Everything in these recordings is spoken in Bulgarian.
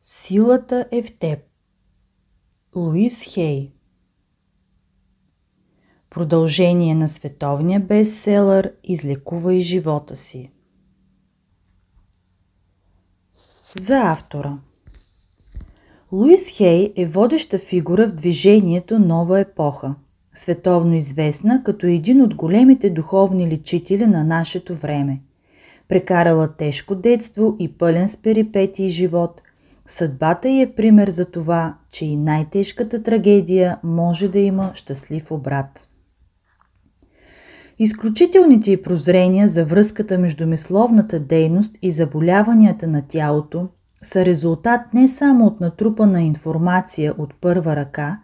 Силата е в теб. Луис Хей. Продължение на световния бестселър "Излекувай живота си". За автора. Луис Хей е водеща фигура в движението "Нова епоха", световно известна като един от големите духовни лечители на нашето време. Прекарала тежко детство и пълен с перипетии живот, съдбата й е пример за това, че и най-тежката трагедия може да има щастлив обрат. Изключителните й прозрения за връзката между мисловната дейност и заболяванията на тялото са резултат не само от натрупана информация от първа ръка,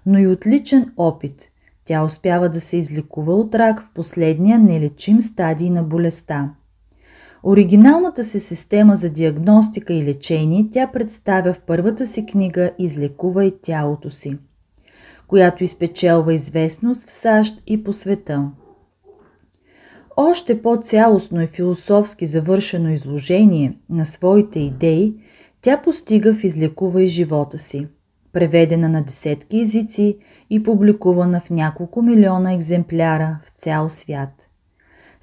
но и от личен опит. Тя успява да се излекува от рак в последния нелечим стадий на болестта. Оригиналната си система за диагностика и лечение тя представя в първата си книга "Излекувай тялото си", която изпечелва известност в САЩ и по света. Още по-цялостно и философски завършено изложение на своите идеи тя постига в "Излекувай живота си", преведена на десетки езици и публикувана в няколко милиона екземпляра в цял свят.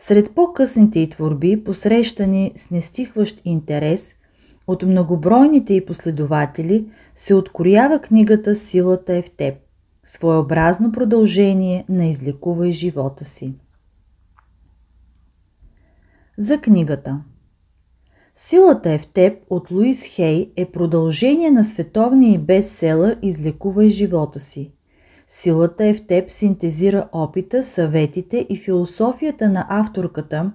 Сред по-късните й творби, посрещани с нестихващ интерес от многобройните й последователи, се откроява книгата "Силата е в теб", своеобразно продължение на "Излекувай живота си". За книгата. "Силата е в теб" от Луис Хей е продължение на световния й бестселър "Излекувай живота си". "Силата е в теб" синтезира опита, съветите и философията на авторката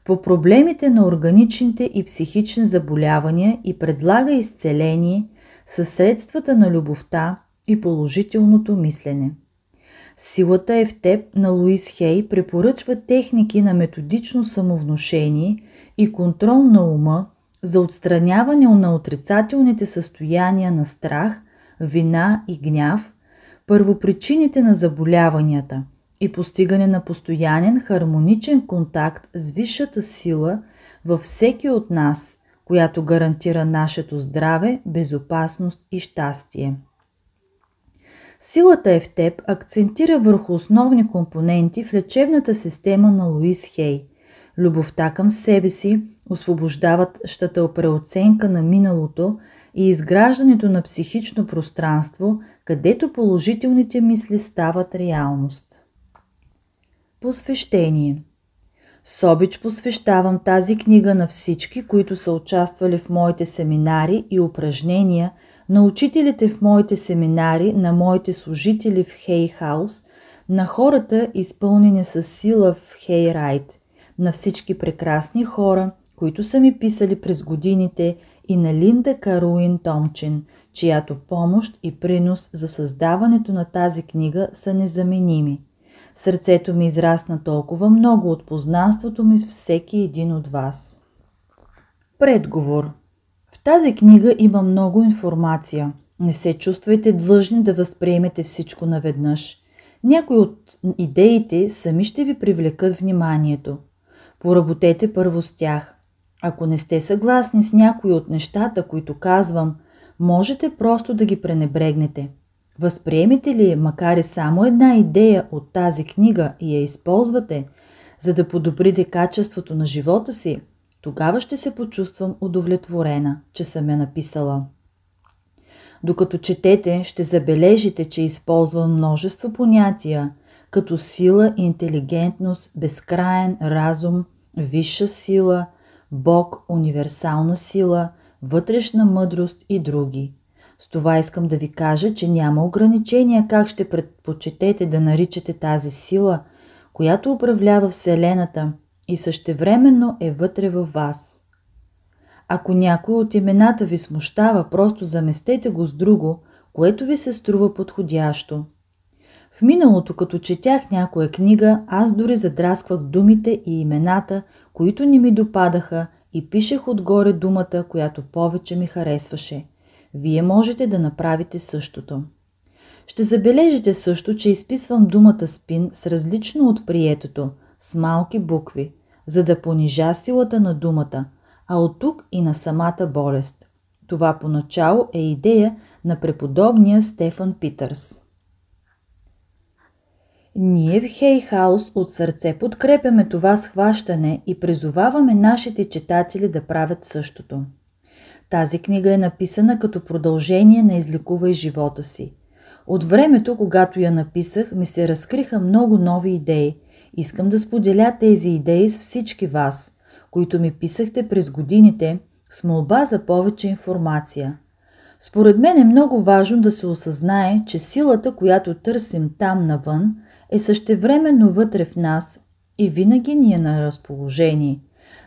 по проблемите на органичните и психични заболявания и предлага изцеление със средствата на любовта и положителното мислене. "Силата е в теб" на Луис Хей препоръчва техники на методично самовнушение и контрол на ума за отстраняване на отрицателните състояния на страх, вина и гняв, първопричините на заболяванията и постигане на постоянен хармоничен контакт с висшата сила във всеки от нас, която гарантира нашето здраве, безопасност и щастие. "Силата е в теб" акцентира върху основни компоненти в лечебната система на Луис Хей: любовта към себе си, освобождаващата преоценка на миналото и изграждането на психично пространство, където положителните мисли стават реалност. Посвещение. С обич посвещавам тази книга на всички, които са участвали в моите семинари и упражнения, на учителите в моите семинари, на моите служители в Хей Хаус, на хората, изпълнени с сила в Хей Райт, на всички прекрасни хора, които са ми писали през годините, и на Линда Каруин Томчин, чиято помощ и принос за създаването на тази книга са незаменими. Сърцето ми израсна толкова много от познанството ми с всеки един от вас. Предговор. В тази книга има много информация. Не се чувствайте длъжни да възприемете всичко наведнъж. Някои от идеите сами ще ви привлекат вниманието. Поработете първо с тях. Ако не сте съгласни с някои от нещата, които казвам, можете просто да ги пренебрегнете. Възприемете ли, макар и само една идея от тази книга, и я използвате, за да подобрите качеството на живота си, тогава ще се почувствам удовлетворена, че съм я написала. Докато четете, ще забележите, че използвам множество понятия, като сила, интелигентност, безкраен разум, висша сила, Бог, универсална сила, вътрешна мъдрост и други. С това искам да ви кажа, че няма ограничения как ще предпочетете да наричате тази сила, която управлява Вселената и същевременно е вътре във вас. Ако някой от имената ви смущава, просто заместете го с друго, което ви се струва подходящо. В миналото, като четях някоя книга, аз дори задрасквах думите и имената, които не ми допадаха, и пишех отгоре думата, която повече ми харесваше. Вие можете да направите същото. Ще забележите също, че изписвам думата спин с различно от приетото, с малки букви, за да понижа силата на думата, а от тук и на самата болест. Това поначало е идея на преподобния Стефан Питърс. Ние в Хей Хаус от сърце подкрепяме това схващане и призоваваме нашите читатели да правят същото. Тази книга е написана като продължение на Излекувай живота си. От времето, когато я написах, ми се разкриха много нови идеи. Искам да споделя тези идеи с всички вас, които ми писахте през годините с молба за повече информация. Според мен е много важно да се осъзнае, че силата, която търсим там навън, е същевременно вътре в нас и винаги ни е на разположение,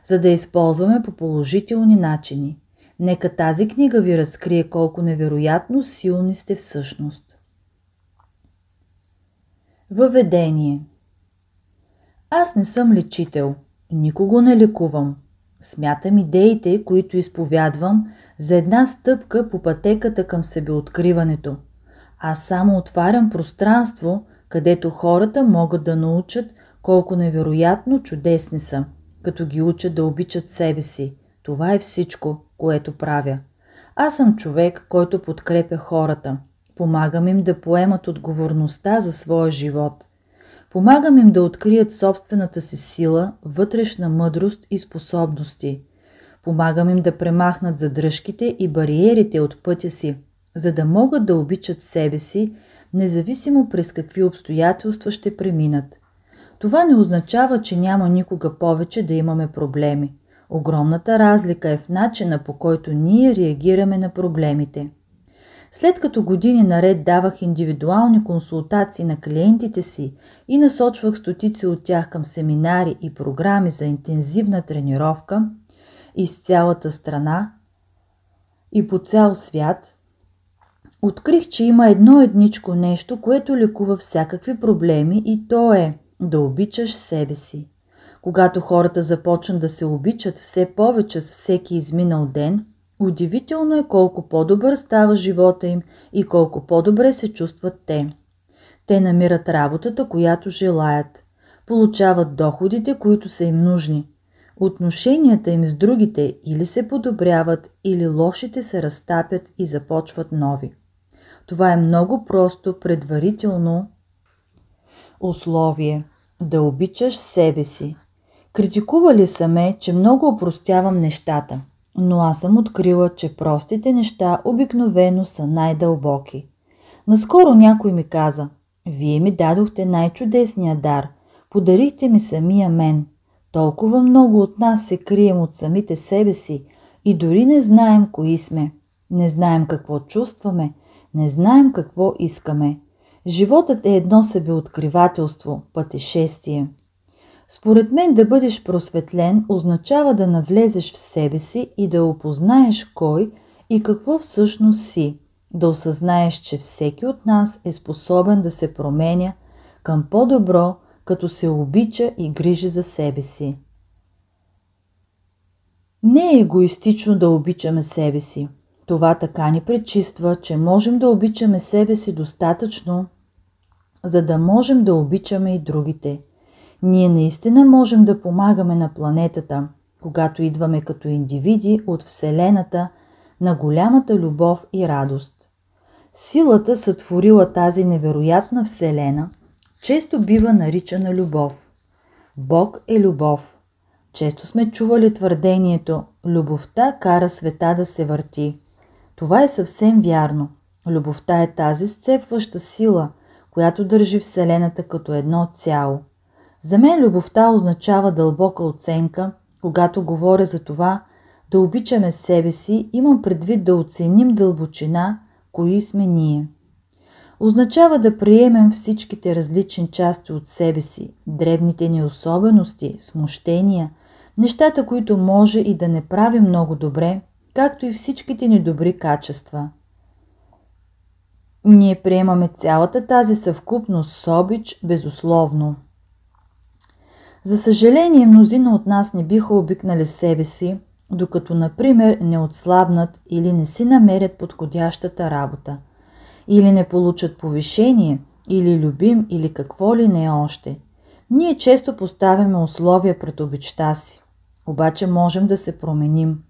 за да използваме по положителни начини. Нека тази книга ви разкрие колко невероятно силни сте всъщност. Въведение. Аз не съм лечител, никого не лекувам. Смятам идеите, които изповядвам, за една стъпка по пътеката към себеоткриването. Аз само отварям пространство, където хората могат да научат колко невероятно чудесни са, като ги учат да обичат себе си. Това е всичко, което правя. Аз съм човек, който подкрепя хората. Помагам им да поемат отговорността за своя живот. Помагам им да открият собствената си сила, вътрешна мъдрост и способности. Помагам им да премахнат задръжките и бариерите от пътя си, за да могат да обичат себе си, независимо през какви обстоятелства ще преминат. Това не означава, че няма никога повече да имаме проблеми. Огромната разлика е в начина, по който ние реагираме на проблемите. След като години наред давах индивидуални консултации на клиентите си и насочвах стотици от тях към семинари и програми за интензивна тренировка из цялата страна и по цял свят, открих, че има едно едничко нещо, което лекува всякакви проблеми, и то е да обичаш себе си. Когато хората започнат да се обичат все повече с всеки изминал ден, удивително е колко по-добър става живота им и колко по-добре се чувстват те. Те намират работата, която желаят, получават доходите, които са им нужни. Отношенията им с другите или се подобряват, или лошите се разтапят и започват нови. Това е много просто предварително условие – да обичаш себе си. Критикували са ме, че много опростявам нещата, но аз съм открила, че простите неща обикновено са най-дълбоки. Наскоро някой ми каза: "Вие ми дадохте най-чудесния дар, подарихте ми самия мен. Толкова много от нас се крием от самите себе си и дори не знаем кои сме. Не знаем какво чувстваме, не знаем какво искаме. Животът е едно себеоткривателство, пътешествие." Според мен да бъдеш просветлен означава да навлезеш в себе си и да опознаеш кой и какво всъщност си, да осъзнаеш, че всеки от нас е способен да се променя към по-добро, като се обича и грижи за себе си. Не е егоистично да обичаме себе си. Това така ни пречиства, че можем да обичаме себе си достатъчно, за да можем да обичаме и другите. Ние наистина можем да помагаме на планетата, когато идваме като индивиди от Вселената на голямата любов и радост. Силата, сътворила тази невероятна Вселена, често бива наричана любов. Бог е любов. Често сме чували твърдението: "Любовта кара света да се върти." Това е съвсем вярно. Любовта е тази сцепваща сила, която държи Вселената като едно цяло. За мен любовта означава дълбока оценка. Когато говоря за това да обичаме себе си, имам предвид да оценим дълбочина, кои сме ние. Означава да приемем всичките различни части от себе си, дребните ни особености, смущения, нещата, които може и да не правим много добре, както и всичките ни добри качества. Ние приемаме цялата тази съвкупност с обич безусловно. За съжаление, мнозина от нас не биха обикнали себе си, докато, например, не отслабнат или не си намерят подходящата работа, или не получат повишение, или любим, или какво ли не е още. Ние често поставяме условия пред обичта си, обаче можем да се променим.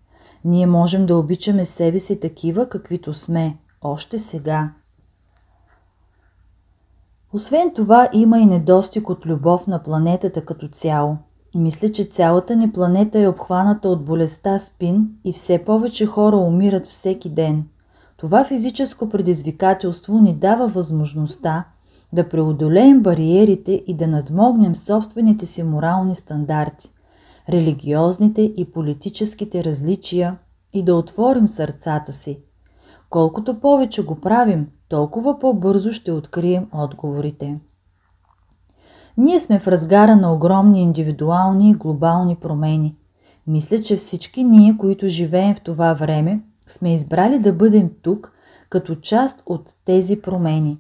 Ние можем да обичаме себе си такива, каквито сме, още сега. Освен това, има и недостиг от любов на планетата като цяло. Мисля, че цялата ни планета е обхваната от болестта СПИН и все повече хора умират всеки ден. Това физическо предизвикателство ни дава възможността да преодолеем бариерите и да надмогнем собствените си морални стандарти, религиозните и политическите различия и да отворим сърцата си. Колкото повече го правим, толкова по-бързо ще открием отговорите. Ние сме в разгара на огромни индивидуални и глобални промени. Мисля, че всички ние, които живеем в това време, сме избрали да бъдем тук като част от тези промени,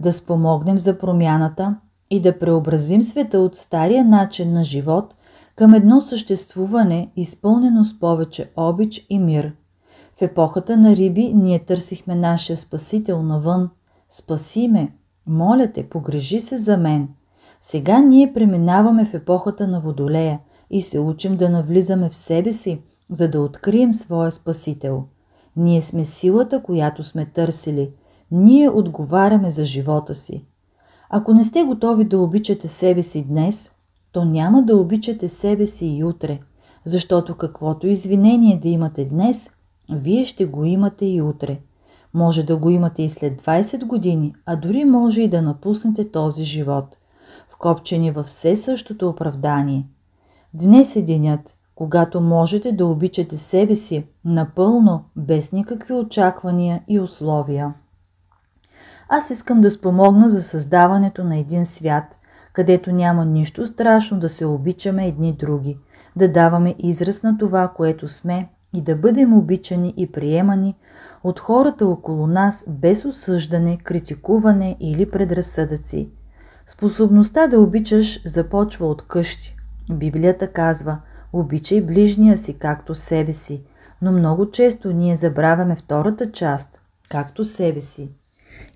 да спомогнем за промяната и да преобразим света от стария начин на живот към едно съществуване, изпълнено с повече обич и мир. В епохата на риби ние търсихме нашия Спасител навън. Спаси ме, моля те, погрижи се за мен. Сега ние преминаваме в епохата на Водолея и се учим да навлизаме в себе си, за да открием своя Спасител. Ние сме силата, която сме търсили. Ние отговаряме за живота си. Ако не сте готови да обичате себе си днес, то няма да обичате себе си и утре, защото каквото извинение да имате днес, вие ще го имате и утре. Може да го имате и след 20 години, а дори може и да напуснете този живот, вкопчени във все същото оправдание. Днес е денят, когато можете да обичате себе си напълно, без никакви очаквания и условия. Аз искам да спомогна за създаването на един свят, където няма нищо страшно да се обичаме едни други, да даваме израз на това, което сме и да бъдем обичани и приемани от хората около нас без осъждане, критикуване или предразсъдъци. Способността да обичаш започва от къщи. Библията казва: обичай ближния си както себе си, но много често ние забравяме втората част, както себе си.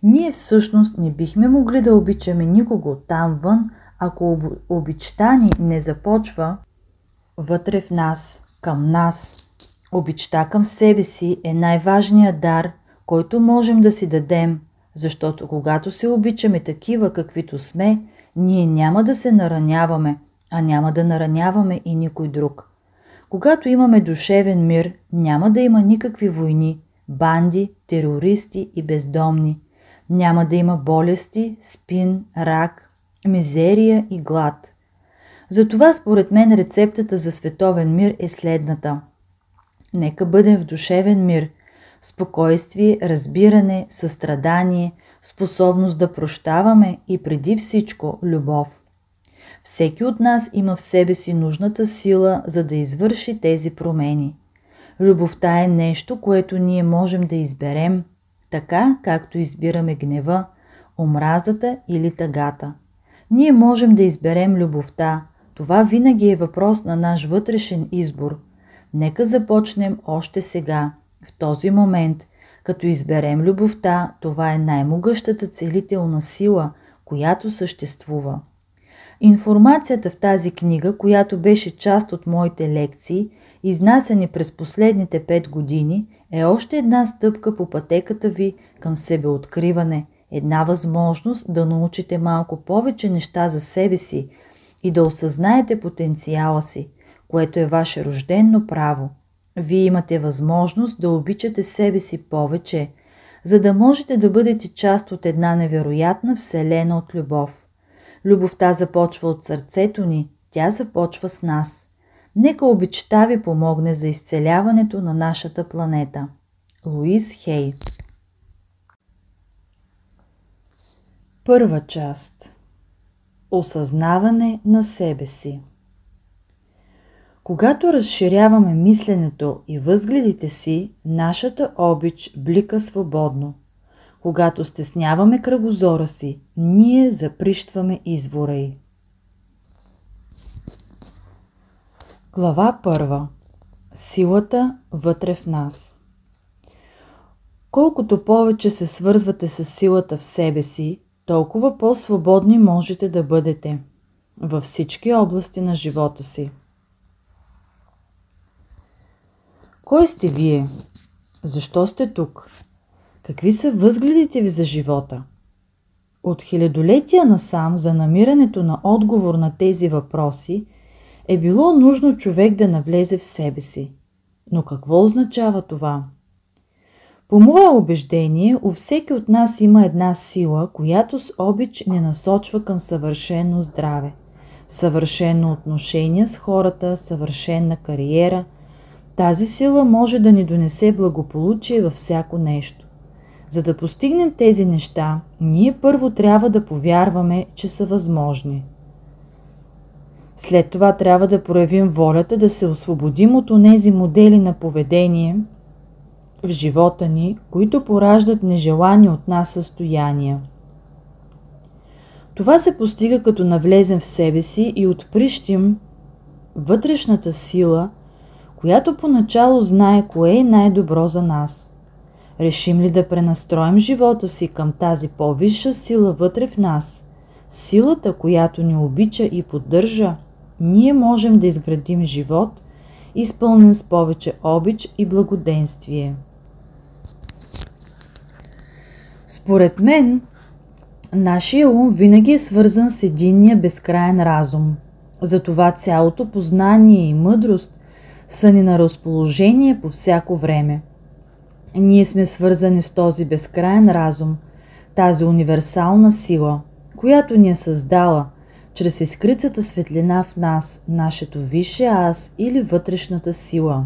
Ние всъщност не бихме могли да обичаме никого там вън, ако обичта ни не започва вътре в нас, към нас. Обичта към себе си е най-важният дар, който можем да си дадем, защото когато се обичаме такива, каквито сме, ние няма да се нараняваме, а няма да нараняваме и никой друг. Когато имаме душевен мир, няма да има никакви войни, банди, терористи и бездомни. Няма да има болести, спин, рак, мизерия и глад. Затова според мен рецептата за световен мир е следната. Нека бъдем в душевен мир, спокойствие, разбиране, състрадание, способност да прощаваме и преди всичко любов. Всеки от нас има в себе си нужната сила, за да извърши тези промени. Любовта е нещо, което ние можем да изберем, така както избираме гнева, омразата или тъгата. Ние можем да изберем любовта. Това винаги е въпрос на наш вътрешен избор. Нека започнем още сега, в този момент. Като изберем любовта, това е най-могъщата целителна сила, която съществува. Информацията в тази книга, която беше част от моите лекции, изнасяни през последните 5 години, е още една стъпка по пътеката ви към себеоткриване, една възможност да научите малко повече неща за себе си и да осъзнаете потенциала си, което е ваше рождено право. Вие имате възможност да обичате себе си повече, за да можете да бъдете част от една невероятна вселена от любов. Любовта започва от сърцето ни, тя започва с нас. Нека обичта ви помогне за изцеляването на нашата планета. Луис Хей. Първа част. Осъзнаване на себе си. Когато разширяваме мисленето и възгледите си, нашата обич блика свободно. Когато стесняваме кръгозора си, ние заприщваме извора й. Глава 1. Силата вътре в нас. Колкото повече се свързвате с силата в себе си, толкова по-свободни можете да бъдете във всички области на живота си. Кой сте вие? Защо сте тук? Какви са възгледите ви за живота? От хилядолетия насам за намирането на отговор на тези въпроси е било нужно човек да навлезе в себе си. Но какво означава това? По мое убеждение, у всеки от нас има една сила, която с обич ни насочва към съвършено здраве, съвършено отношение с хората, съвършена кариера. Тази сила може да ни донесе благополучие във всяко нещо. За да постигнем тези неща, ние първо трябва да повярваме, че са възможни. След това трябва да проявим волята да се освободим от онези модели на поведение в живота ни, които пораждат нежелани от нас състояния. Това се постига като навлезем в себе си и отприщим вътрешната сила, която поначало знае кое е най-добро за нас. Решим ли да пренастроим живота си към тази по-висша сила вътре в нас, силата, която ни обича и поддържа, ние можем да изградим живот, изпълнен с повече обич и благоденствие. Според мен, нашия ум винаги е свързан с единния безкрайен разум. Затова цялото познание и мъдрост са ни на разположение по всяко време. Ние сме свързани с този безкрайен разум, тази универсална сила, която ни е създала чрез изкрицата светлина в нас, нашето висше аз или вътрешната сила.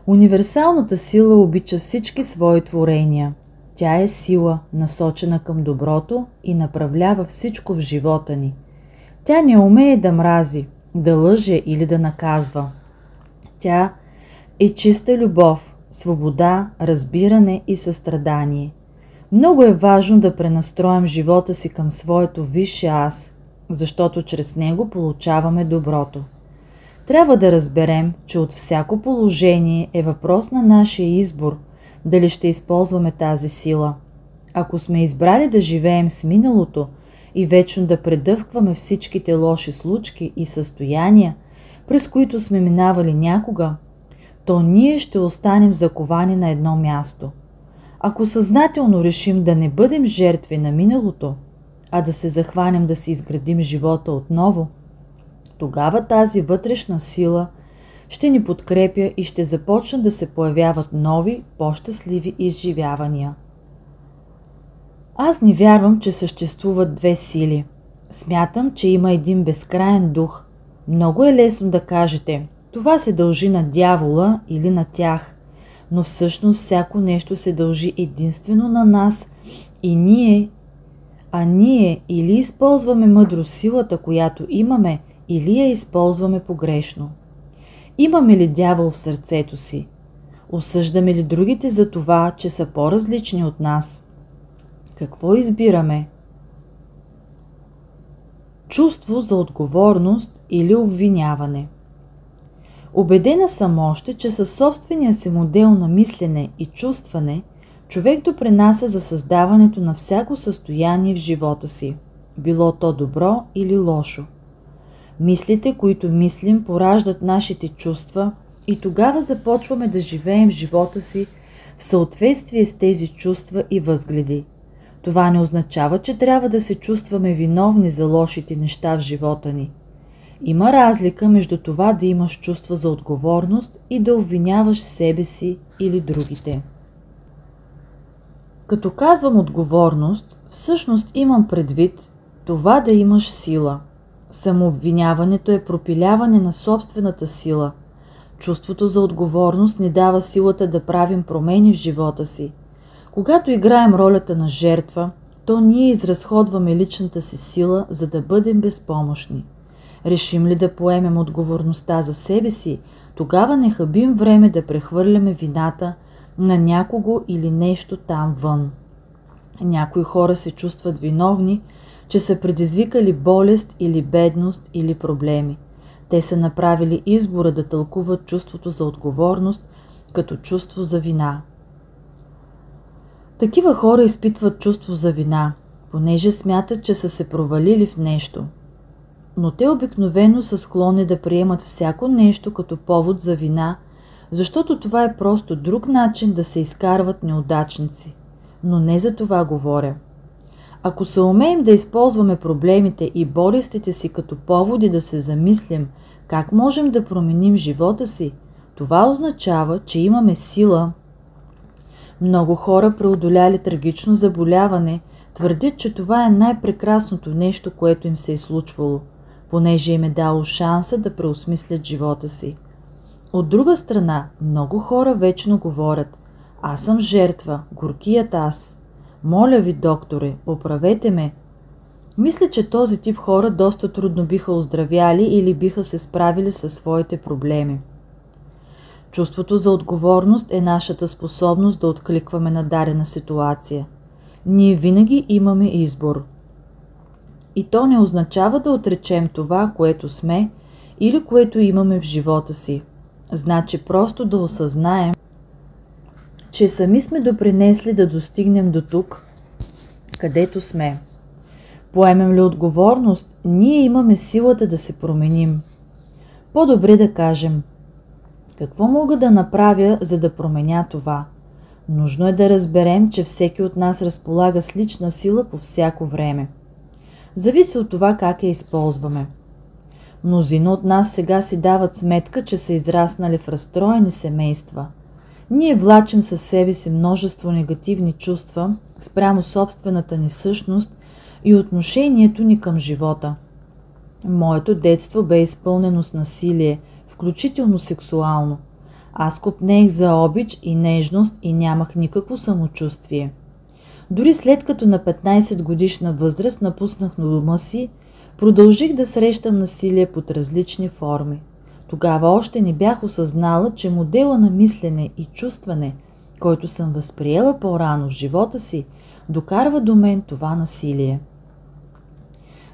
Универсалната сила обича всички свои творения. Тя е сила, насочена към доброто и направлява всичко в живота ни. Тя не умее да мрази, да лъже или да наказва. Тя е чиста любов, свобода, разбиране и състрадание. Много е важно да пренастроим живота си към своето висше аз, защото чрез него получаваме доброто. Трябва да разберем, че от всяко положение е въпрос на нашия избор дали ще използваме тази сила. Ако сме избрали да живеем с миналото и вечно да предъвкваме всичките лоши случки и състояния, през които сме минавали някога, то ние ще останем заковани на едно място. Ако съзнателно решим да не бъдем жертви на миналото, а да се захванем да си изградим живота отново, тогава тази вътрешна сила ще ни подкрепя и ще започнат да се появяват нови, по-щастливи изживявания. Аз не вярвам, че съществуват две сили. Смятам, че има един безкрайен дух. Много е лесно да кажете, това се дължи на дявола или на тях, но всъщност всяко нещо се дължи единствено на нас и ние или използваме мъдро силата, която имаме, или я използваме погрешно. Имаме ли дявол в сърцето си? Осъждаме ли другите за това, че са по-различни от нас? Какво избираме? Чувство за отговорност или обвиняване. Убедена съм още, че със собствения си модел на мислене и чувстване, човек допринася за създаването на всяко състояние в живота си, било то добро или лошо. Мислите, които мислим, пораждат нашите чувства и тогава започваме да живеем живота си в съответствие с тези чувства и възгледи. Това не означава, че трябва да се чувстваме виновни за лошите неща в живота ни. Има разлика между това да имаш чувства за отговорност и да обвиняваш себе си или другите. Като казвам отговорност, всъщност имам предвид това да имаш сила. Самообвиняването е пропиляване на собствената сила. Чувството за отговорност ни дава силата да правим промени в живота си. Когато играем ролята на жертва, то ние изразходваме личната си сила, за да бъдем безпомощни. Решим ли да поемем отговорността за себе си, тогава не хабим време да прехвърляме вината на някого или нещо там вън. Някои хора се чувстват виновни, че са предизвикали болест или бедност или проблеми. Те са направили избора да тълкуват чувството за отговорност като чувство за вина. Такива хора изпитват чувство за вина, понеже смятат, че са се провалили в нещо. Но те обикновено са склонни да приемат всяко нещо като повод за вина, защото това е просто друг начин да се изкарват неудачници. Но не за това говоря. Ако се умеем да използваме проблемите и болестите си като поводи да се замислим как можем да променим живота си, това означава, че имаме сила. Много хора, преодоляли трагично заболяване, твърдят, че това е най-прекрасното нещо, което им се е случвало, понеже им е дало шанса да преосмислят живота си. От друга страна, много хора вечно говорят: аз съм жертва, горкият аз. Моля ви, докторе, оправете ме. Мисля, че този тип хора доста трудно биха оздравяли или биха се справили със своите проблеми. Чувството за отговорност е нашата способност да откликваме на дадена ситуация. Ние винаги имаме избор. И то не означава да отречем това, което сме или което имаме в живота си. Значи просто да осъзнаем, че сами сме допринесли да достигнем до тук, където сме. Поемем ли отговорност, ние имаме силата да се променим. По-добре да кажем: какво мога да направя, за да променя това? Нужно е да разберем, че всеки от нас разполага с лична сила по всяко време. Зависи от това как я използваме. Мнозина от нас сега си дават сметка, че са израснали в разстроени семейства. Ние влачим със себе си множество негативни чувства спрямо собствената ни същност и отношението ни към живота. Моето детство бе изпълнено с насилие, включително сексуално. Аз копнеех за обич и нежност и нямах никакво самочувствие. Дори след като на 15 годишна възраст напуснах дома си, продължих да срещам насилие под различни форми. Тогава още не бях осъзнала, че модела на мислене и чувстване, който съм възприела по-рано в живота си, докарва до мен това насилие.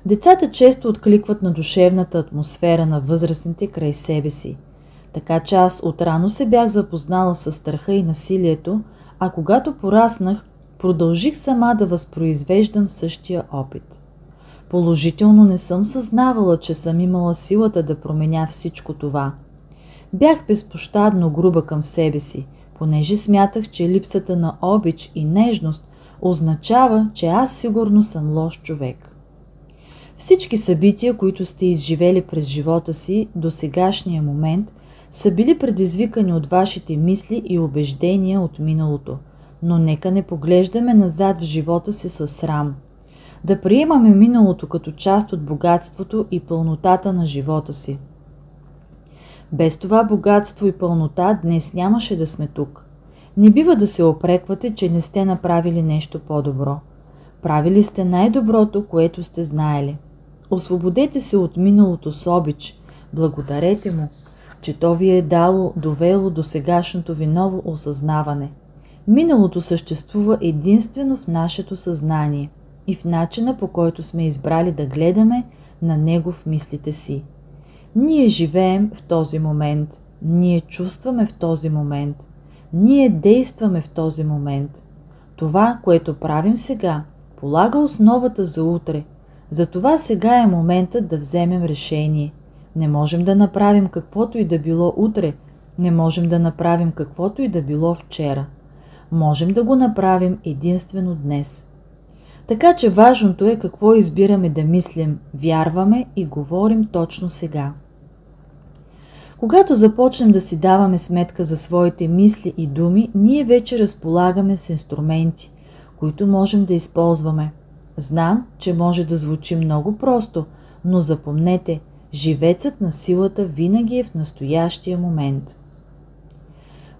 Децата често откликват на душевната атмосфера на възрастните край себе си. Така че аз отрано се бях запознала с страха и насилието, а когато пораснах, продължих сама да възпроизвеждам същия опит. Положително не съм съзнавала, че съм имала силата да променя всичко това. Бях безпощадно груба към себе си, понеже смятах, че липсата на обич и нежност означава, че аз сигурно съм лош човек. Всички събития, които сте изживели през живота си до сегашния момент, са били предизвикани от вашите мисли и убеждения от миналото, но нека не поглеждаме назад в живота си със срам. Да приемаме миналото като част от богатството и пълнотата на живота си. Без това богатство и пълнота днес нямаше да сме тук. Не бива да се опреквате, че не сте направили нещо по-добро. Правили сте най-доброто, което сте знаели. Освободете се от миналото с обич, благодарете му, че то ви е довело до сегашното ви ново осъзнаване. Миналото съществува единствено в нашето съзнание и в начина, по който сме избрали да гледаме на него в мислите си. Ние живеем в този момент, ние чувстваме в този момент, ние действаме в този момент. Това, което правим сега, полага основата за утре. Затова сега е моментът да вземем решение. Не можем да направим каквото и да било утре, не можем да направим каквото и да било вчера. Можем да го направим единствено днес. Така че важното е какво избираме да мислим, вярваме и говорим точно сега. Когато започнем да си даваме сметка за своите мисли и думи, ние вече разполагаме с инструменти, които можем да използваме. Знам, че може да звучи много просто, но запомнете, живецът на силата винаги е в настоящия момент.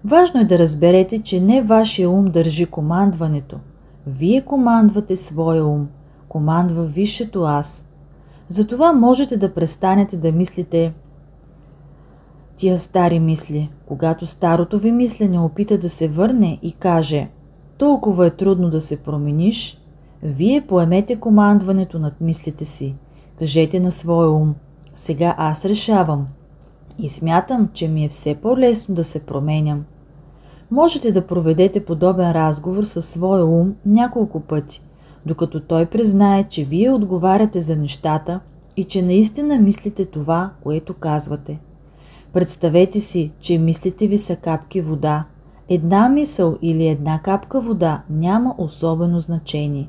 Важно е да разберете, че не вашия ум държи командването. Вие командвате своя ум, командва висшето аз. Затова можете да престанете да мислите тия стари мисли, когато старото ви мислене опита да се върне и каже: толкова е трудно да се промениш, вие поемете командването над мислите си. Кажете на своя ум: сега аз решавам и смятам, че ми е все по-лесно да се променям. Можете да проведете подобен разговор със своя ум няколко пъти, докато той признае, че вие отговаряте за нещата и че наистина мислите това, което казвате. Представете си, че мислите ви са капки вода. Една мисъл или една капка вода няма особено значение.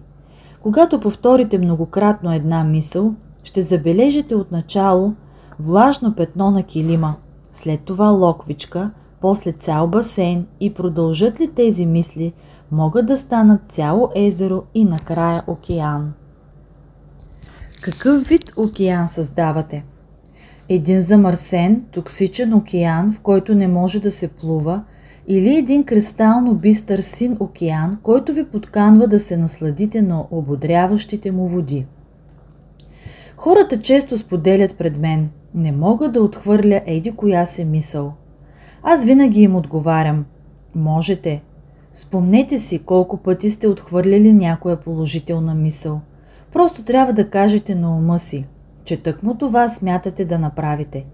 Когато повторите многократно една мисъл, ще забележите отначало влажно петно на килима, след това локвичка, после цял басейн и продължат ли тези мисли, могат да станат цяло езеро и накрая океан. Какъв вид океан създавате? Един замърсен, токсичен океан, в който не може да се плува, или един кристално бистър син океан, който ви подканва да се насладите на ободряващите му води. Хората често споделят пред мен: не мога да отхвърля еди коя се мисъл. Аз винаги им отговарям: можете. Спомнете си колко пъти сте отхвърляли някоя положителна мисъл. Просто трябва да кажете на ума си, че тъкмо това смятате да направите.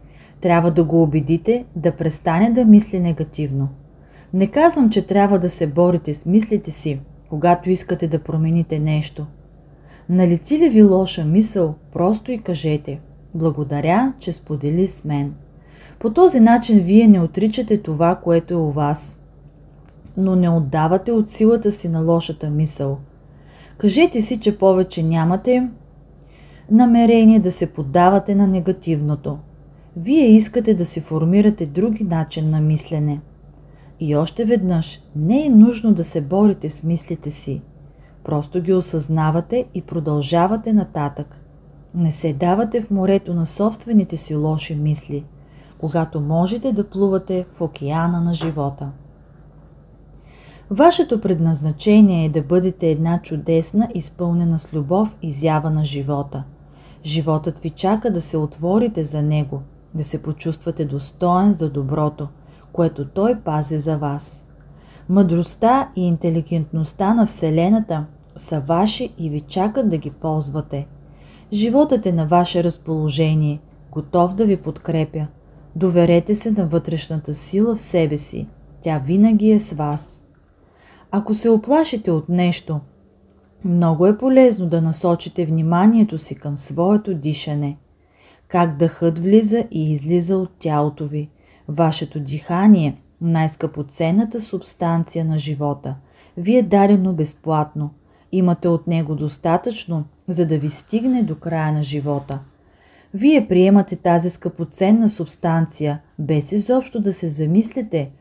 Трябва да го убедите да престане да мисли негативно. Не казвам, че трябва да се борите с мислите си, когато искате да промените нещо. Налети ли ви лоша мисъл, просто и кажете: благодаря, че сподели с мен. По този начин вие не отричате това, което е у вас, но не отдавате от силата си на лошата мисъл. Кажете си, че повече нямате намерение да се поддавате на негативното. Вие искате да си формирате други начин на мислене. И още веднъж, не е нужно да се борите с мислите си. Просто ги осъзнавате и продължавате нататък. Не се давате в морето на собствените си лоши мисли, когато можете да плувате в океана на живота. Вашето предназначение е да бъдете една чудесна, изпълнена с любов изява на живота. Животът ви чака да се отворите за него, да се почувствате достоен за доброто, което той пази за вас. Мъдростта и интелигентността на Вселената са ваши и ви чакат да ги ползвате. Животът е на ваше разположение, готов да ви подкрепя. Доверете се на вътрешната сила в себе си. Тя винаги е с вас. Ако се оплашите от нещо, много е полезно да насочите вниманието си към своето дишане. Как дъхът влиза и излиза от тялото ви. Вашето дихание, най-скъпоценната субстанция на живота, ви е дадено безплатно. Имате от него достатъчно, за да ви стигне до края на живота. Вие приемате тази скъпоценна субстанция, без изобщо да се замислите,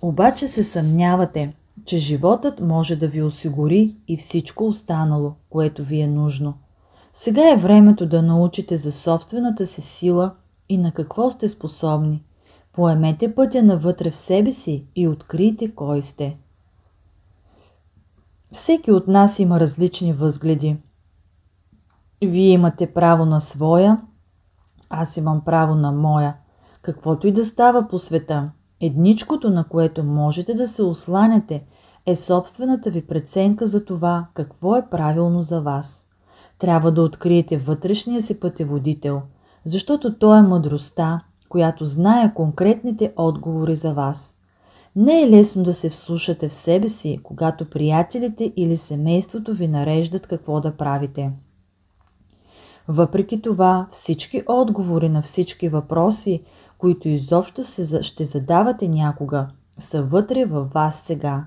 обаче се съмнявате, че животът може да ви осигури и всичко останало, което ви е нужно. Сега е времето да научите за собствената си сила и на какво сте способни. Поемете пътя навътре в себе си и открийте кой сте. Всеки от нас има различни възгледи. Вие имате право на своя, аз имам право на моя. Каквото и да става по света, едничкото, на което можете да се осланяте, е собствената ви преценка за това какво е правилно за вас. Трябва да откриете вътрешния си пътеводител, защото той е мъдростта, която знае конкретните отговори за вас. Не е лесно да се вслушате в себе си, когато приятелите или семейството ви нареждат какво да правите. Въпреки това, всички отговори на всички въпроси, които изобщо ще задавате някога, са вътре във вас сега.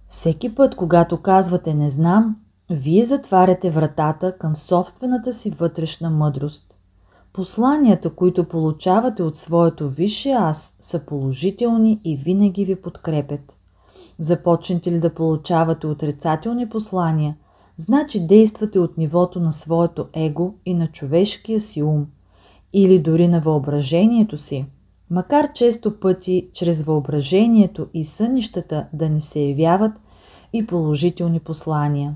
Всеки път, когато казвате «не знам», вие затваряте вратата към собствената си вътрешна мъдрост. Посланията, които получавате от своето висше аз, са положителни и винаги ви подкрепят. Започнете ли да получавате отрицателни послания, значи действате от нивото на своето его и на човешкия си ум, или дори на въображението си, макар често пъти чрез въображението и сънищата да не се явяват и положителни послания.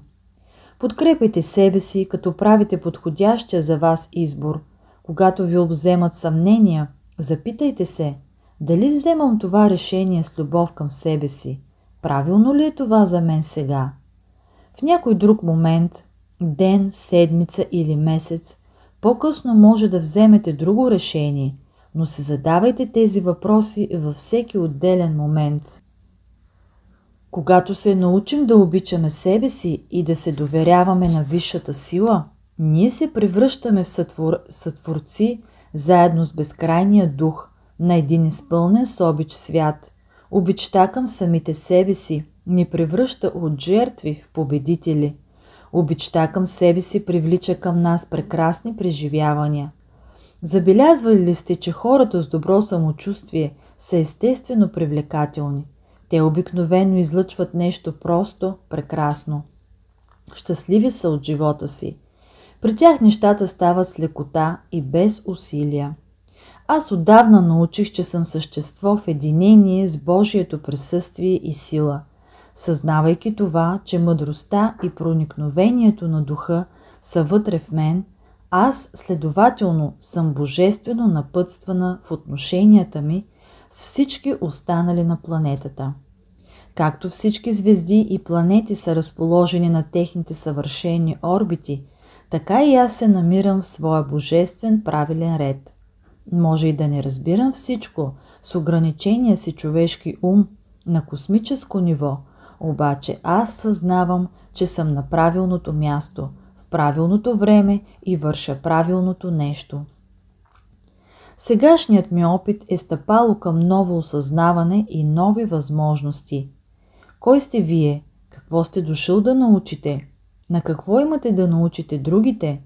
Подкрепете себе си, като правите подходящия за вас избор. Когато ви обземат съмнения, запитайте се: дали вземам това решение с любов към себе си? Правилно ли е това за мен сега? В някой друг момент, ден, седмица или месец, по-късно може да вземете друго решение, но се задавайте тези въпроси във всеки отделен момент. Когато се научим да обичаме себе си и да се доверяваме на висшата сила, ние се превръщаме в сътворци заедно с безкрайния дух на един изпълнен с обич свят. Обичта към самите себе си ни превръща от жертви в победители. Обичта към себе си привлича към нас прекрасни преживявания. Забелязвали ли сте, че хората с добро самочувствие са естествено привлекателни? Те обикновено излъчват нещо просто прекрасно. Щастливи са от живота си. При тях нещата стават с лекота и без усилия. Аз отдавна научих, че съм същество в единение с Божието присъствие и сила. Съзнавайки това, че мъдростта и проникновението на духа са вътре в мен, аз следователно съм божествено напътствана в отношенията ми с всички останали на планетата. Както всички звезди и планети са разположени на техните съвършени орбити, така и аз се намирам в своя божествен правилен ред. Може и да не разбирам всичко с ограничения си човешки ум на космическо ниво, обаче аз съзнавам, че съм на правилното място, в правилното време и върша правилното нещо. Сегашният ми опит е стъпало към ново осъзнаване и нови възможности. Кой сте вие? Какво сте дошъл да научите? На какво имате да научите другите?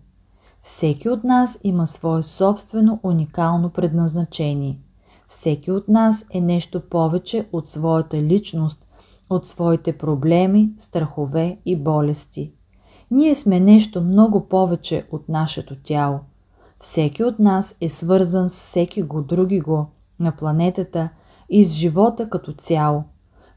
Всеки от нас има свое собствено уникално предназначение. Всеки от нас е нещо повече от своята личност, от своите проблеми, страхове и болести. Ние сме нещо много повече от нашето тяло. Всеки от нас е свързан с всеки го други го на планетата и с живота като цяло.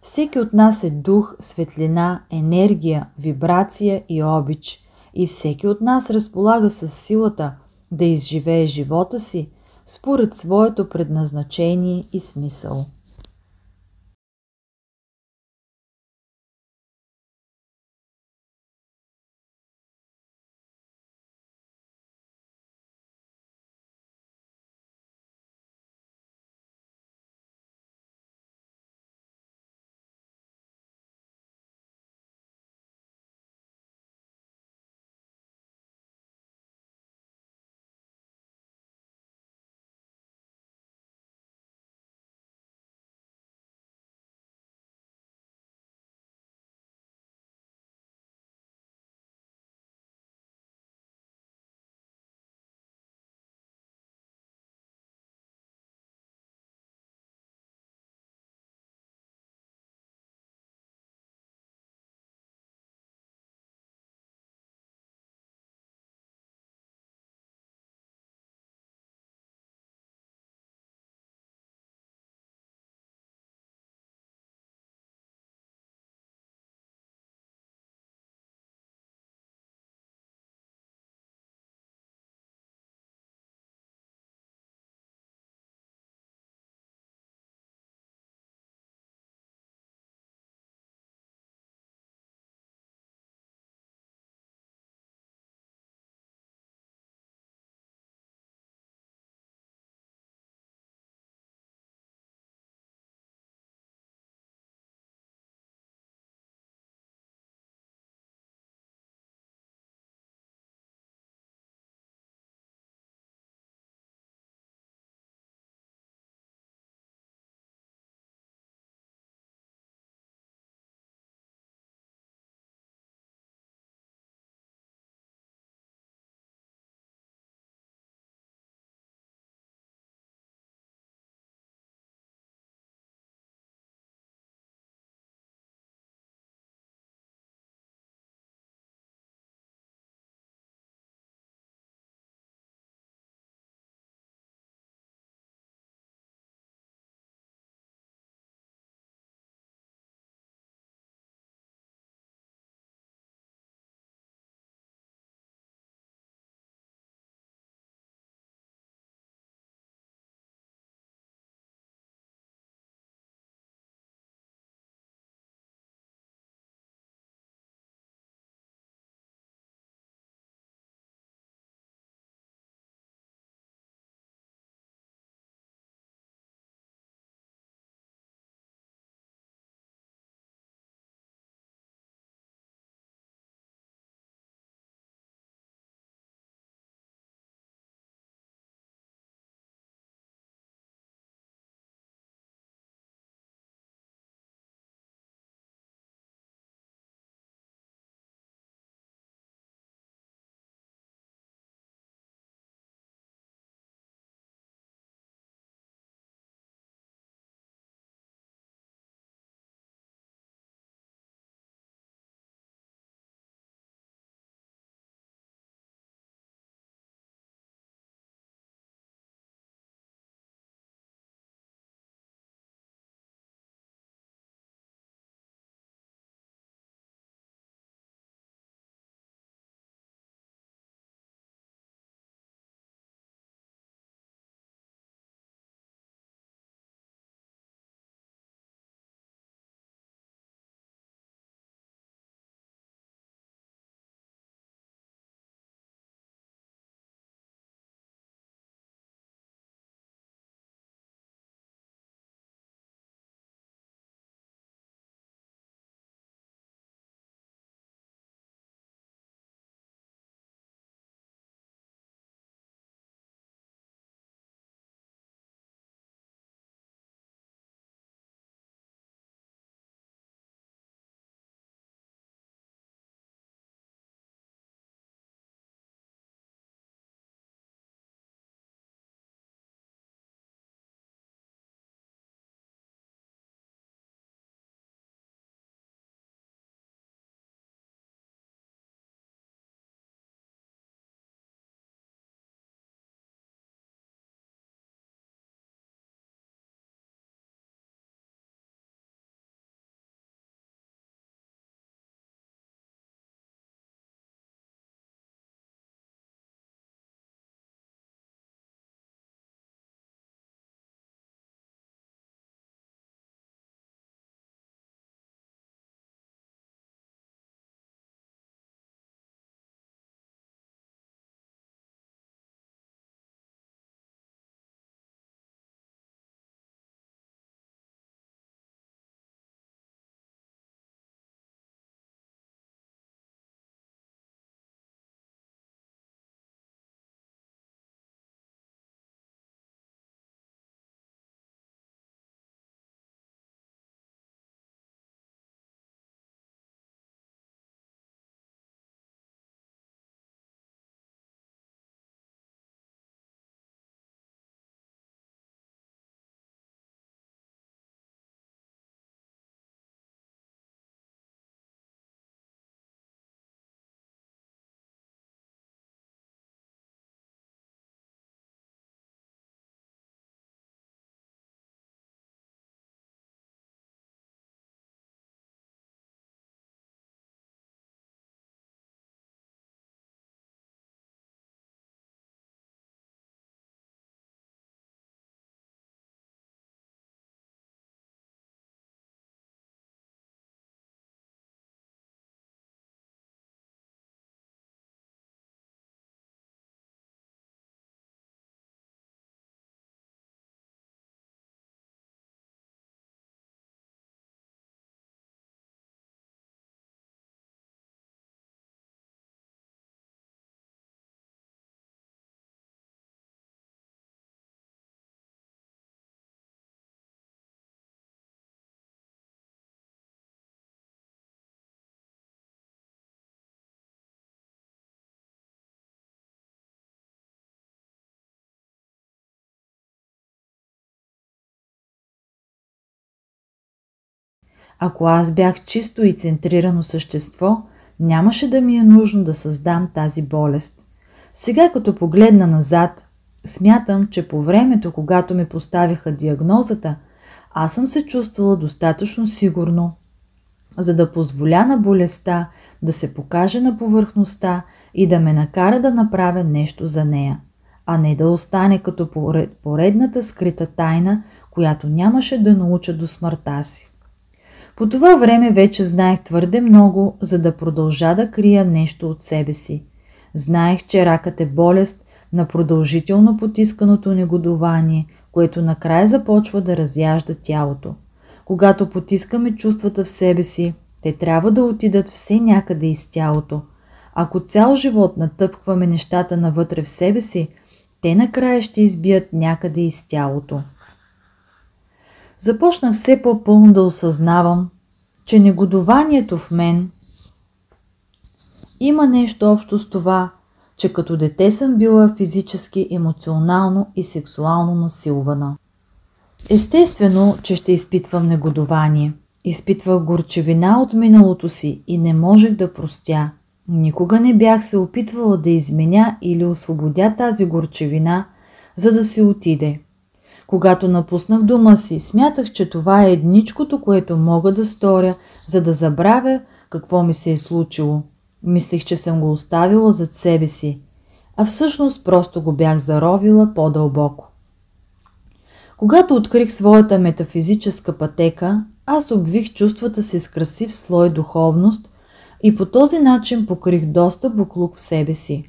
Всеки от нас е дух, светлина, енергия, вибрация и обич. И всеки от нас разполага с силата да изживее живота си според своето предназначение и смисъл. Ако аз бях чисто и центрирано същество, нямаше да ми е нужно да създам тази болест. Сега като погледна назад, смятам, че по времето, когато ми поставиха диагнозата, аз съм се чувствала достатъчно сигурно, за да позволя на болестта да се покаже на повърхността и да ме накара да направя нещо за нея, а не да остане като поредната скрита тайна, която нямаше да науча до смъртта си. По това време вече знаех твърде много, за да продължа да крия нещо от себе си. Знаех, че ракът е болест на продължително потисканото негодувание, което накрая започва да разяжда тялото. Когато потискаме чувствата в себе си, те трябва да отидат все някъде из тялото. Ако цял живот натъпкваме нещата навътре в себе си, те накрая ще избият някъде из тялото. Започнах все по-пълно да осъзнавам, че негодуванието в мен има нещо общо с това, че като дете съм била физически, емоционално и сексуално насилвана. Естествено, че ще изпитвам негодование. Изпитвах горчевина от миналото си и не можех да простя. Никога не бях се опитвала да изменя или освободя тази горчевина, за да си отиде. Когато напуснах дома си, смятах, че това е едничкото, което мога да сторя, за да забравя какво ми се е случило. Мислех, че съм го оставила зад себе си, а всъщност просто го бях заровила по-дълбоко. Когато открих своята метафизическа пътека, аз обвих чувствата си с красив слой духовност и по този начин покрих доста буклук в себе си.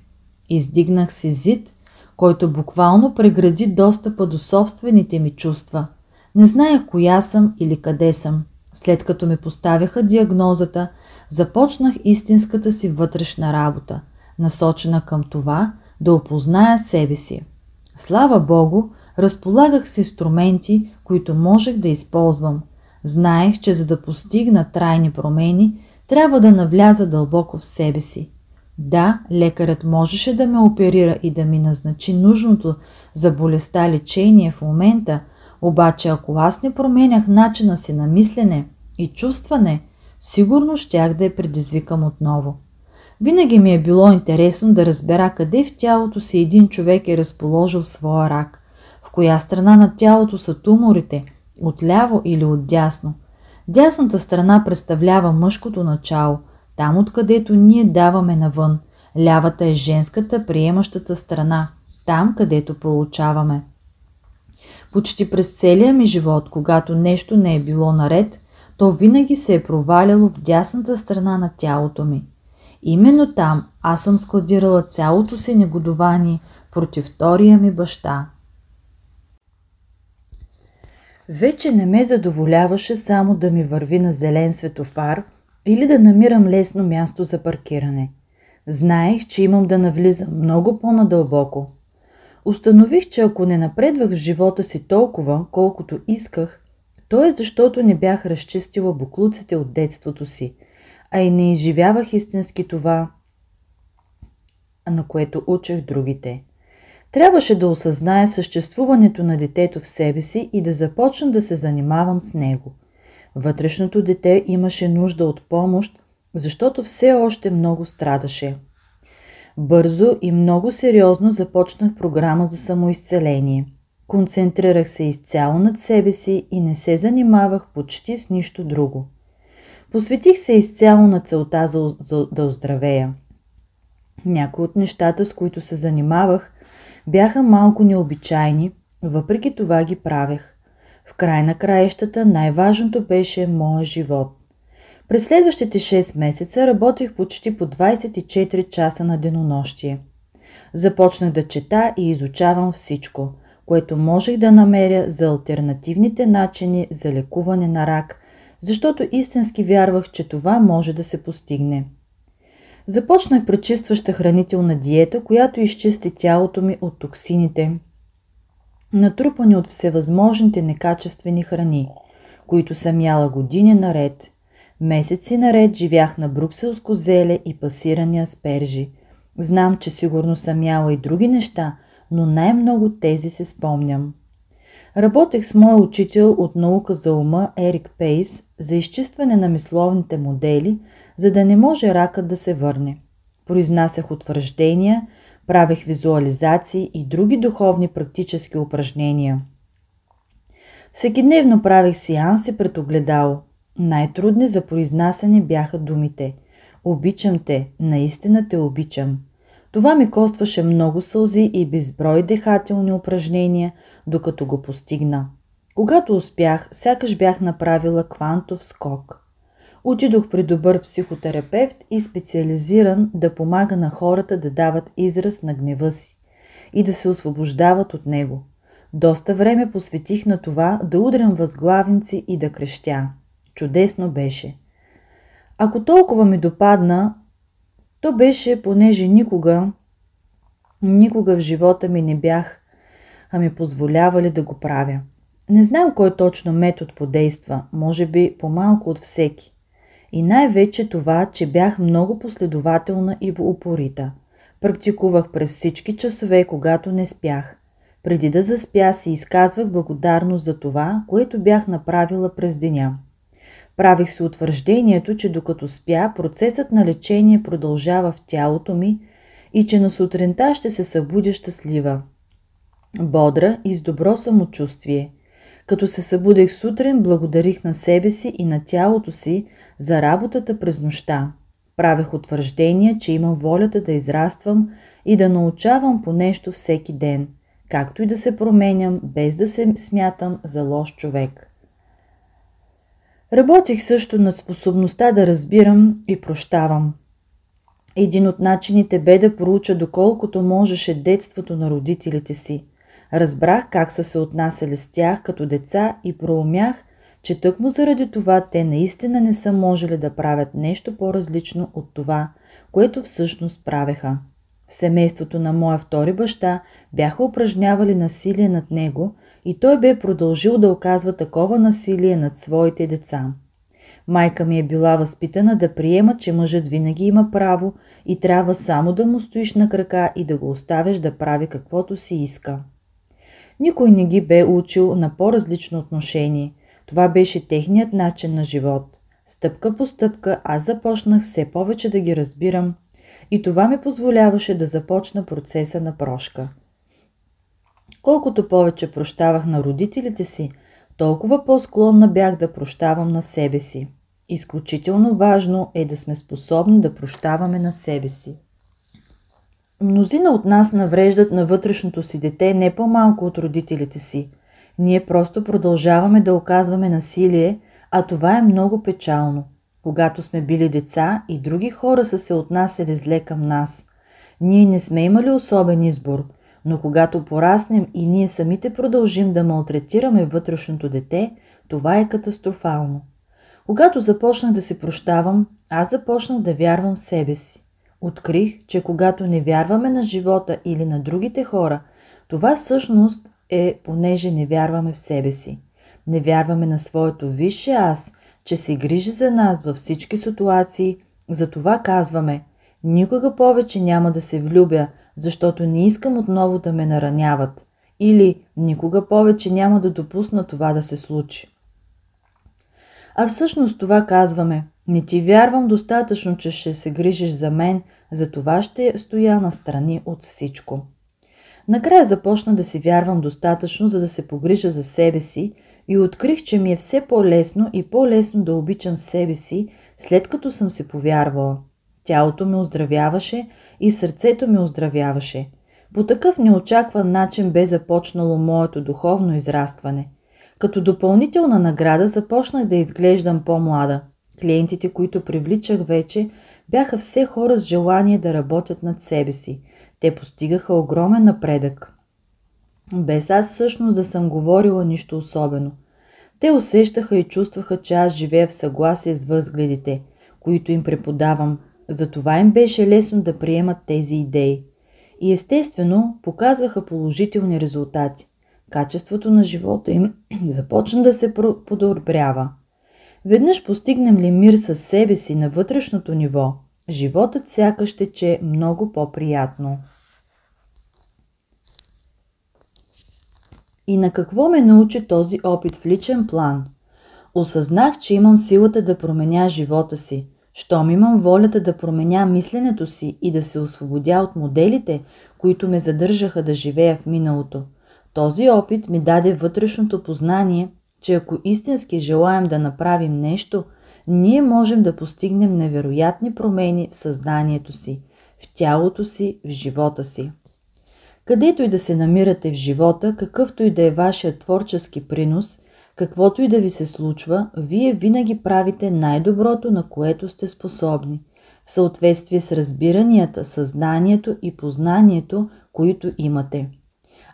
Издигнах си зид, който буквално прегради достъпа до собствените ми чувства. Не знаех коя съм или къде съм. След като ме поставяха диагнозата, започнах истинската си вътрешна работа, насочена към това да опозная себе си. Слава Богу, разполагах с инструменти, които можех да използвам. Знаех, че за да постигна трайни промени, трябва да навляза дълбоко в себе си. Да, лекарът можеше да ме оперира и да ми назначи нужното за болестта лечение в момента, обаче ако аз не променях начина си на мислене и чувстване, сигурно щях да я предизвикам отново. Винаги ми е било интересно да разбера къде в тялото си един човек е разположил своя рак, в коя страна на тялото са туморите, отляво или отдясно. Дясната страна представлява мъжкото начало, там откъдето ние даваме навън. Лявата е женската, приемащата страна, там където получаваме. Почти през целия ми живот, когато нещо не е било наред, то винаги се е проваляло в дясната страна на тялото ми. Именно там аз съм складирала цялото си негодование против втория ми баща. Вече не ме задоволяваше само да ми върви на зелен светофар или да намирам лесно място за паркиране. Знаех, че имам да навлизам много по-надълбоко. Установих, че ако не напредвах в живота си толкова, колкото исках, то е защото не бях разчистила боклуците от детството си, а и не изживявах истински това, на което учех другите. Трябваше да осъзная съществуването на детето в себе си и да започна да се занимавам с него. Вътрешното дете имаше нужда от помощ, защото все още много страдаше. Бързо и много сериозно започнах програма за самоизцеление. Концентрирах се изцяло над себе си и не се занимавах почти с нищо друго. Посветих се изцяло на целта да оздравея. Някои от нещата, с които се занимавах, бяха малко необичайни, въпреки това ги правех. В край на краищата най-важното беше моя живот. През следващите 6 месеца работех почти по 24 часа на денонощие. Започнах да чета и изучавам всичко, което можех да намеря за алтернативните начини за лекуване на рак, защото истински вярвах, че това може да се постигне. Започнах пречистваща хранителна диета, която изчисти тялото ми от токсините, натрупани от всевъзможните некачествени храни, които съм яла години наред. Месеци наред живях на брукселско зеле и пасирани аспержи. Знам, че сигурно съм яла и други неща, но най-много тези се спомням. Работех с моя учител от наука за ума Ерик Пейс за изчистване на мисловните модели, за да не може ракът да се върне. Произнасях утвърждения, правех визуализации и други духовни практически упражнения. Всекидневно правех сеанси пред огледало. Най-трудни за произнасяне бяха думите: обичам те, наистина те обичам. Това ми костваше много сълзи и безброй дихателни упражнения, докато го постигна. Когато успях, сякаш бях направила квантов скок. Отидох при добър психотерапевт и специализиран да помага на хората да дават израз на гнева си и да се освобождават от него. Доста време посветих на това да удрям възглавници и да крещя. Чудесно беше. Ако толкова ми допадна, то беше, понеже никога в живота ми не бях ми позволявали да го правя. Не знам кой точно метод подейства, може би по-малко от всеки. И най-вече това, че бях много последователна и упорита. Практикувах през всички часове, когато не спях. Преди да заспя си изказвах благодарност за това, което бях направила през деня. Правих си утвърждението, че докато спя, процесът на лечение продължава в тялото ми и че на сутринта ще се събудя щастлива, бодра и с добро самочувствие. Като се събудех сутрин, благодарих на себе си и на тялото си за работата през нощта. Правех утвърждение, че имам волята да израствам и да научавам по нещо всеки ден, както и да се променям, без да се смятам за лош човек. Работих също над способността да разбирам и прощавам. Един от начините бе да проуча доколкото можеше детството на родителите си. Разбрах как са се отнасяли с тях като деца и проумях, че тъкмо заради това те наистина не са можели да правят нещо по-различно от това, което всъщност правеха. В семейството на моя втори баща бяха упражнявали насилие над него и той бе продължил да оказва такова насилие над своите деца. Майка ми е била възпитана да приема, че мъжът винаги има право и трябва само да му стоиш на крака и да го оставиш да прави каквото си иска. Никой не ги бе учил на по-различно отношение. Това беше техният начин на живот. Стъпка по стъпка аз започнах все повече да ги разбирам и това ми позволяваше да започна процеса на прошка. Колкото повече прощавах на родителите си, толкова по-склонна бях да прощавам на себе си. Изключително важно е да сме способни да прощаваме на себе си. Мнозина от нас навреждат на вътрешното си дете не по-малко от родителите си. Ние просто продължаваме да оказваме насилие, а това е много печално. Когато сме били деца и други хора са се отнасяли зле към нас. Ние не сме имали особен избор, но когато пораснем и ние самите продължим да малтретираме вътрешното дете, това е катастрофално. Когато започнах да се прощавам, аз започнах да вярвам в себе си. Открих, че когато не вярваме на живота или на другите хора, това всъщност е понеже не вярваме в себе си. Не вярваме на своето висше аз, че се грижи за нас във всички ситуации, затова казваме: никога повече няма да се влюбя, защото не искам отново да ме нараняват. Или никога повече няма да допусна това да се случи. А всъщност това казваме: не ти вярвам достатъчно, че ще се грижиш за мен, затова ще стоя настрани от всичко. Накрая започна да си вярвам достатъчно, за да се погрижа за себе си и открих, че ми е все по-лесно и по-лесно да обичам себе си, след като съм се повярвала. Тялото ми оздравяваше и сърцето ми оздравяваше. По такъв неочакван начин бе започнало моето духовно израстване. Като допълнителна награда започнах да изглеждам по-млада. Клиентите, които привличах вече, бяха все хора с желание да работят над себе си. Те постигаха огромен напредък. Без аз всъщност да съм говорила нищо особено. Те усещаха и чувстваха, че аз живея в съгласие с възгледите, които им преподавам. Затова им беше лесно да приемат тези идеи. И естествено показваха положителни резултати. Качеството на живота им започна да се подобрява. Веднъж постигнем ли мир със себе си на вътрешното ниво, животът сякаш тече много по-приятно. И на какво ме научи този опит в личен план? Осъзнах, че имам силата да променя живота си. Щом имам волята да променя мисленето си и да се освободя от моделите, които ме задържаха да живея в миналото. Този опит ми даде вътрешното познание, че ако истински желаем да направим нещо, ние можем да постигнем невероятни промени в съзнанието си, в тялото си, в живота си. Където и да се намирате в живота, какъвто и да е вашия творчески принос, каквото и да ви се случва, вие винаги правите най-доброто, на което сте способни, в съответствие с разбиранията, съзнанието и познанието, които имате.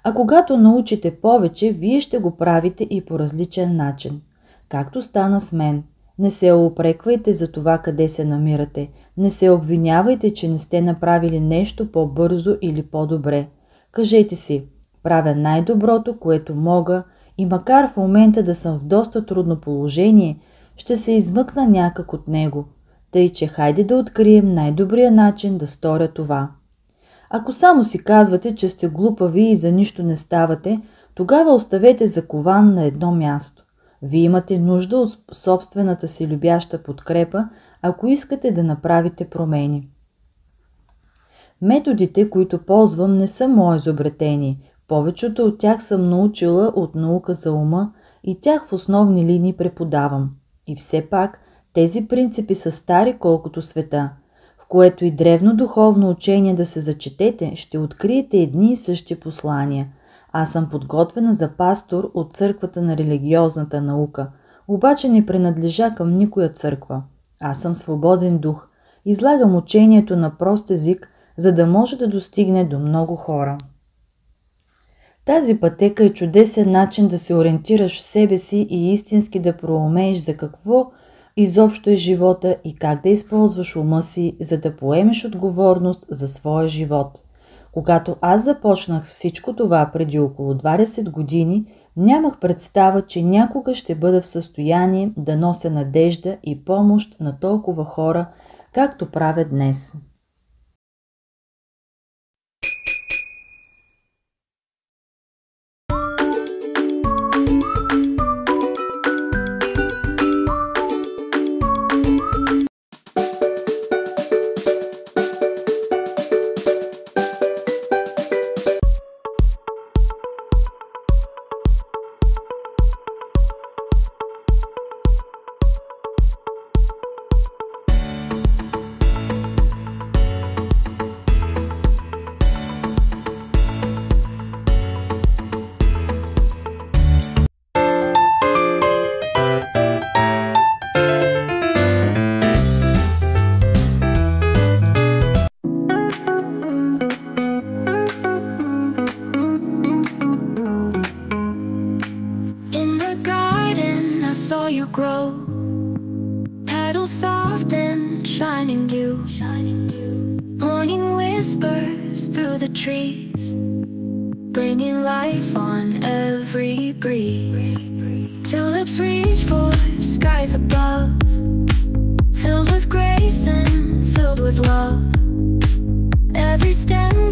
А когато научите повече, вие ще го правите и по различен начин. Както стана с мен. Не се опреквайте за това къде се намирате. Не се обвинявайте, че не сте направили нещо по-бързо или по-добре. Кажете си, правя най-доброто, което мога и макар в момента да съм в доста трудно положение, ще се измъкна някак от него. Тъй, че хайде да открием най-добрия начин да сторя това. Ако само си казвате, че сте глупави и за нищо не ставате, тогава оставете закован на едно място. Вие имате нужда от собствената си любяща подкрепа, ако искате да направите промени. Методите, които ползвам, не са мои изобретения. Повечето от тях съм научила от наука за ума и тях в основни линии преподавам. И все пак тези принципи са стари колкото света, в което и древно духовно учение да се зачетете, ще откриете едни и същи послания. Аз съм подготвена за пастор от църквата на религиозната наука, обаче не принадлежа към никоя църква. Аз съм свободен дух. Излагам учението на прост език, за да може да достигне до много хора. Тази пътека е чудесен начин да се ориентираш в себе си и истински да проумееш за какво изобщо е живота и как да използваш ума си, за да поемеш отговорност за своя живот. Когато аз започнах всичко това преди около 20 години, нямах представа, че някога ще бъда в състояние да нося надежда и помощ на толкова хора, както правя днес. Grow, petals soft and shining dew. Morning whispers through the trees, bringing life on every breeze. Tulips reach for skies above, filled with grace and filled with love. Every stem